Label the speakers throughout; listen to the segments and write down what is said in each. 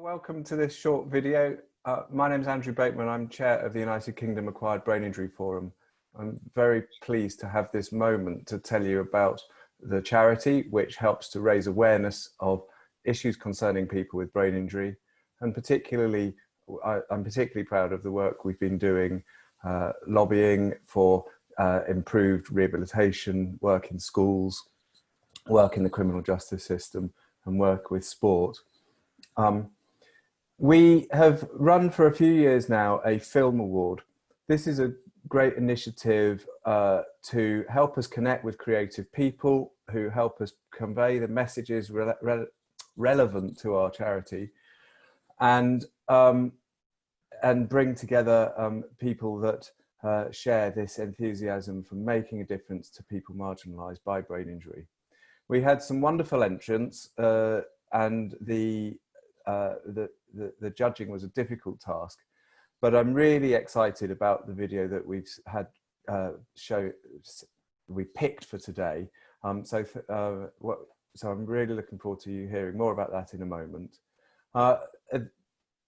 Speaker 1: Welcome to this short video. My name is Andrew Bateman. I'm chair of the United Kingdom Acquired Brain Injury Forum. I'm very pleased to have this moment to tell you about the charity which helps to raise awareness of issues concerning people with brain injury, and particularly I'm particularly proud of the work we've been doing lobbying for improved rehabilitation, work in schools, work in the criminal justice system, and work with sport. We have run for a few years now a film award. This is a great initiative to help us connect with creative people who help us convey the messages relevant to our charity, and bring together people that share this enthusiasm for making a difference to people marginalised by brain injury. We had some wonderful entrants, and the judging was a difficult task, but I'm really excited about the video that we've had we picked for today. So I'm really looking forward to you hearing more about that in a moment.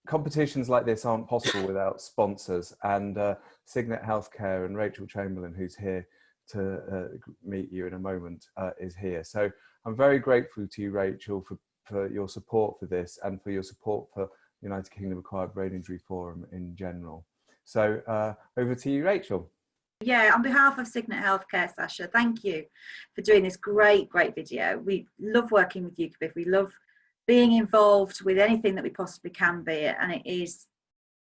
Speaker 1: Competitions like this aren't possible without sponsors, and Cygnet Healthcare and Rachael Chamberlain, who's here to meet you in a moment, is here. So I'm very grateful to you, Rachael, for your support for this and for your support for United Kingdom Acquired Brain Injury Forum in general. So over to you, Rachael.
Speaker 2: Yeah, on behalf of Cygnet Healthcare, Sacha, thank you for doing this great video. We love working with UKABIF. We love being involved with anything that we possibly can be, and it is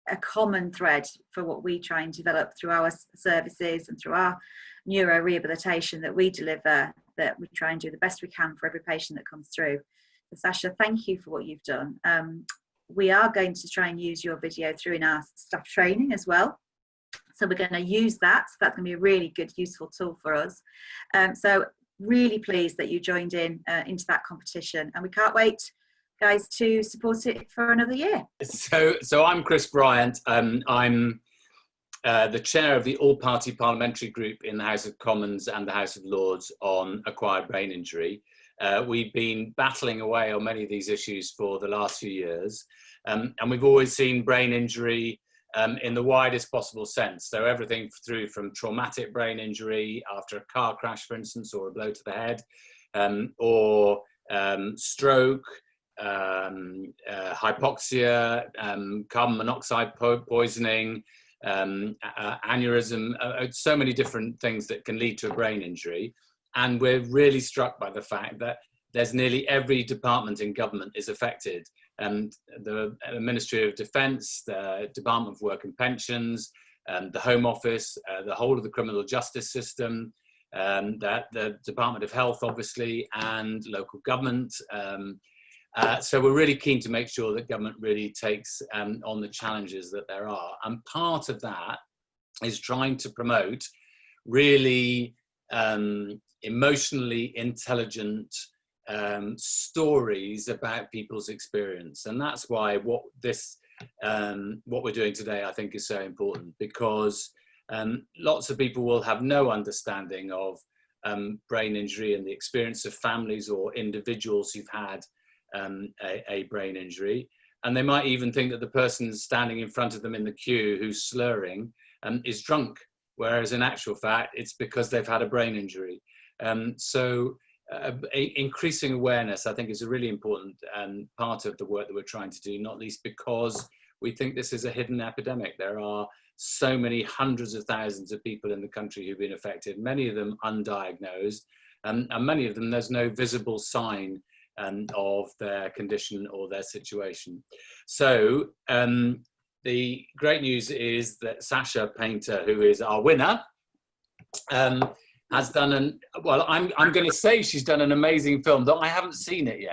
Speaker 2: a common thread for what we try and develop through our services and through our neuro rehabilitation that we deliver, that we try and do the best we can for every patient that comes through. So Sacha, thank you for what you've done. We are going to try and use your video through in our staff training as well. So we're going to use that. So that's going to be a really good, useful tool for us. So really pleased that you joined into that competition, and we can't wait, guys, to support it for another year.
Speaker 3: So I'm Chris Bryant. I'm the chair of the all-party parliamentary group in the House of Commons and the House of Lords on acquired brain injury. We've been battling away on many of these issues for the last few years, and we've always seen brain injury in the widest possible sense. So everything through from traumatic brain injury after a car crash, for instance, or a blow to the head, or stroke, hypoxia, carbon monoxide poisoning, aneurysm, so many different things that can lead to a brain injury. And we're really struck by the fact that there's nearly every department in government is affected. The Ministry of Defence, the Department of Work and Pensions, the Home Office, the whole of the criminal justice system, the Department of Health, obviously, and local government. So we're really keen to make sure that government really takes on the challenges that there are. And part of that is trying to promote really emotionally intelligent stories about people's experience. And that's why what we're doing today, I think, is so important, because lots of people will have no understanding of brain injury and the experience of families or individuals who've had a brain injury, and they might even think that the person standing in front of them in the queue who's slurring is drunk, whereas in actual fact it's because they've had a brain injury. So increasing awareness, I think, is a really important part of the work that we're trying to do, not least because we think this is a hidden epidemic. There are so many hundreds of thousands of people in the country who've been affected, many of them undiagnosed, and many of them there's no visible sign of their condition or their situation. So the great news is that Sacha Paynter, who is our winner, has done I'm going to say she's done an amazing film, though I haven't seen it yet.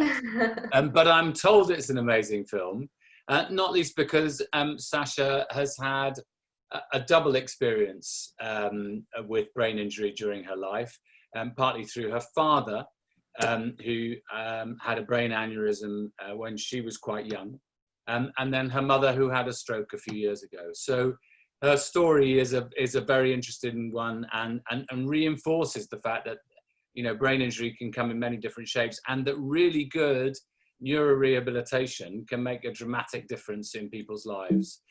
Speaker 3: But I'm told it's an amazing film, not least because Sacha has had a double experience with brain injury during her life, partly through her father, who had a brain aneurysm when she was quite young, and then her mother, who had a stroke a few years ago. So her story is a very interesting one, and reinforces the fact that, you know, brain injury can come in many different shapes, and that really good neurorehabilitation can make a dramatic difference in people's lives.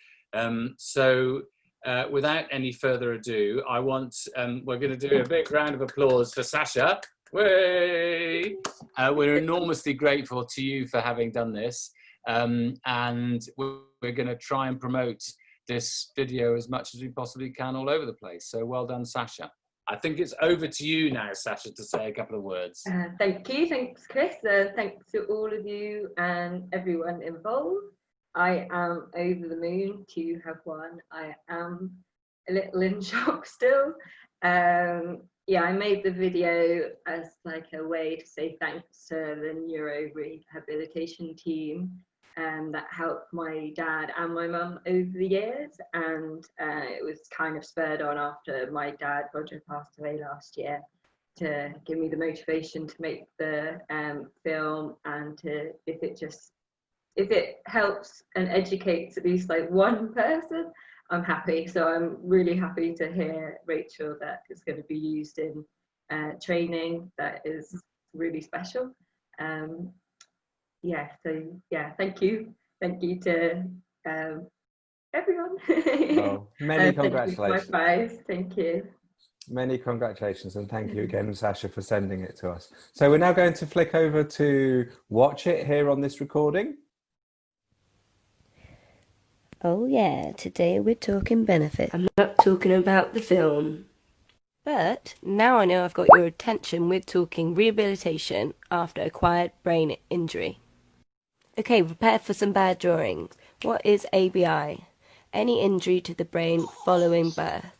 Speaker 3: Without any further ado, we're going to do a big round of applause for Sacha. We're enormously grateful to you for having done this, and we're going to try and promote this video as much as we possibly can all over the place. So well done, Sacha. I think it's over to you now, Sacha, to say a couple of words.
Speaker 4: Thank you. Thanks, Chris. Thanks to all of you and everyone involved. I am over the moon to have won. I am a little in shock still. Yeah, I made the video as like a way to say thanks to the neuro rehabilitation team that helped my dad and my mum over the years, and it was kind of spurred on after my dad Roger passed away last year to give me the motivation to make the film, and to if it helps and educates at least like one person, I'm happy. So I'm really happy to hear, Rachael, that it's going to be used in training. That is really special. Yeah, so yeah, thank you to everyone.
Speaker 1: Oh, many congratulations.
Speaker 4: Thank you.
Speaker 1: Many congratulations, and thank you again, Sacha, for sending it to us. So we're now going to flick over to watch it here on this recording.
Speaker 5: Oh yeah, today we're talking benefits. I'm not talking about the film. But now I know I've got your attention, we're talking rehabilitation after acquired brain injury. Okay, prepare for some bad drawings. What is ABI? Any injury to the brain following birth.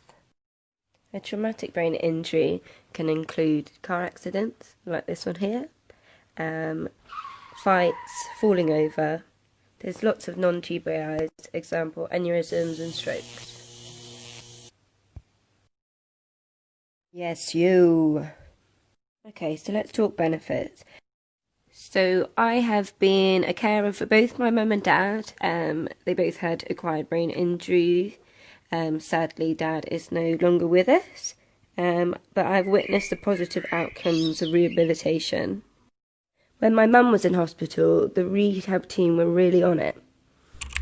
Speaker 5: A traumatic brain injury can include car accidents, like this one here, fights, falling over. There's lots of non-TBIs, example, aneurysms and strokes. Yes, you. Okay, so let's talk benefits. So I have been a carer for both my mum and dad. They both had acquired brain injury. Sadly, Dad is no longer with us. But I've witnessed the positive outcomes of rehabilitation. When my mum was in hospital, the rehab team were really on it.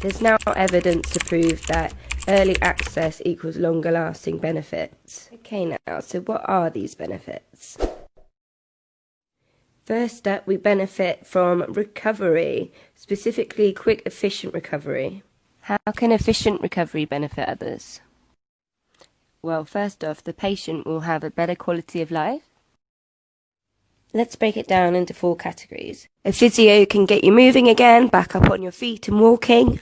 Speaker 5: There's now evidence to prove that early access equals longer lasting benefits. Okay now, so what are these benefits? First up, we benefit from recovery, specifically quick, efficient recovery. How can efficient recovery benefit others? Well, first off, the patient will have a better quality of life. Let's break it down into 4 categories. A physio can get you moving again, back up on your feet and walking.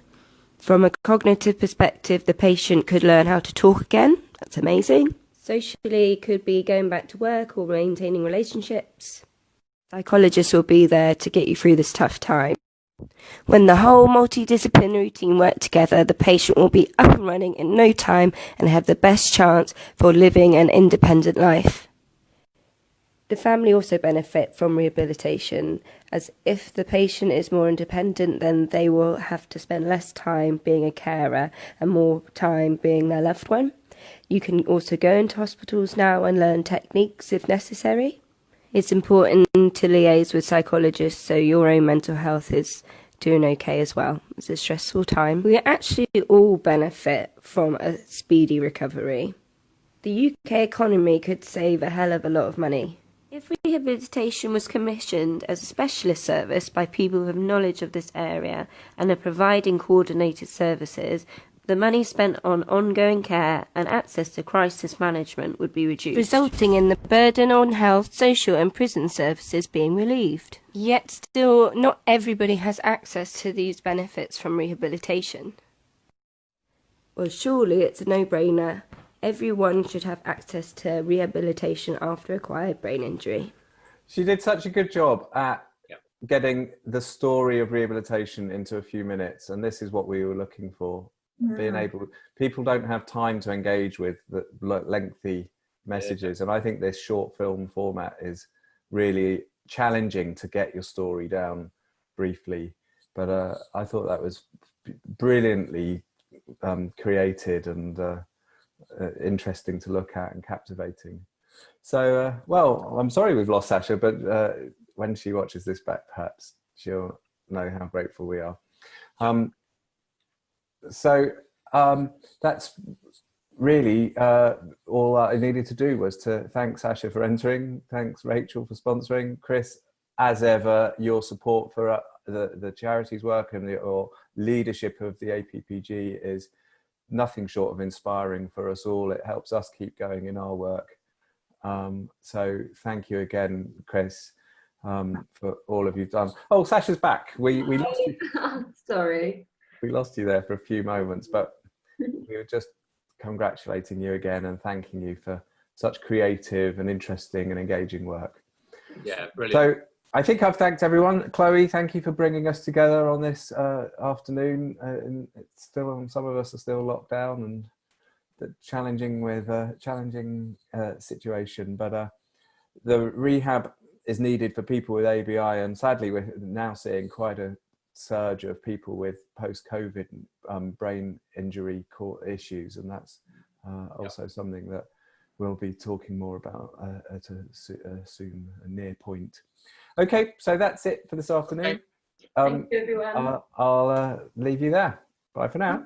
Speaker 5: From a cognitive perspective, the patient could learn how to talk again. That's amazing. Socially, could be going back to work or maintaining relationships. Psychologists will be there to get you through this tough time. When the whole multidisciplinary team work together, the patient will be up and running in no time and have the best chance for living an independent life. The family also benefit from rehabilitation, as if the patient is more independent, then they will have to spend less time being a carer and more time being their loved one. You can also go into hospitals now and learn techniques if necessary. It's important to liaise with psychologists so your own mental health is doing okay as well. It's a stressful time. We actually all benefit from a speedy recovery. The UK economy could save a hell of a lot of money. If rehabilitation was commissioned as a specialist service by people who have knowledge of this area and are providing coordinated services, the money spent on ongoing care and access to crisis management would be reduced, resulting in the burden on health, social and prison services being relieved. Yet still, not everybody has access to these benefits from rehabilitation. Well, surely it's a no-brainer. Everyone should have access to rehabilitation after acquired brain injury.
Speaker 1: She did such a good job at getting the story of rehabilitation into a few minutes, and this is what we were looking for. Being able, people don't have time to engage with the lengthy messages, and I think this short film format is really challenging to get your story down briefly. But I thought that was brilliantly created and interesting to look at and captivating. So well, I'm sorry we've lost Sacha, but when she watches this back, perhaps she'll know how grateful we are. That's really all I needed to do, was to thank Sacha for entering, thanks Rachael for sponsoring, Chris, as ever, your support for the charity's work and your leadership of the APPG is nothing short of inspiring for us all. It helps us keep going in our work. So thank you again, Chris, for all of you've done. Oh, Sacha's back. We lost you.
Speaker 4: Sorry.
Speaker 1: We lost you there for a few moments, but we were just congratulating you again and thanking you for such creative and interesting and engaging work.
Speaker 3: Yeah, brilliant.
Speaker 1: So I think I've thanked everyone. Chloe, thank you for bringing us together on this afternoon. And it's still, some of us are still locked down and challenging with a challenging situation, but the rehab is needed for people with ABI, and sadly we're now seeing quite a surge of people with post-COVID brain injury issues, and that's also something that we'll be talking more about at a soon, a near point. Okay, so that's it for this afternoon.
Speaker 4: Thank you, everyone.
Speaker 1: I'll leave you there. Bye for now.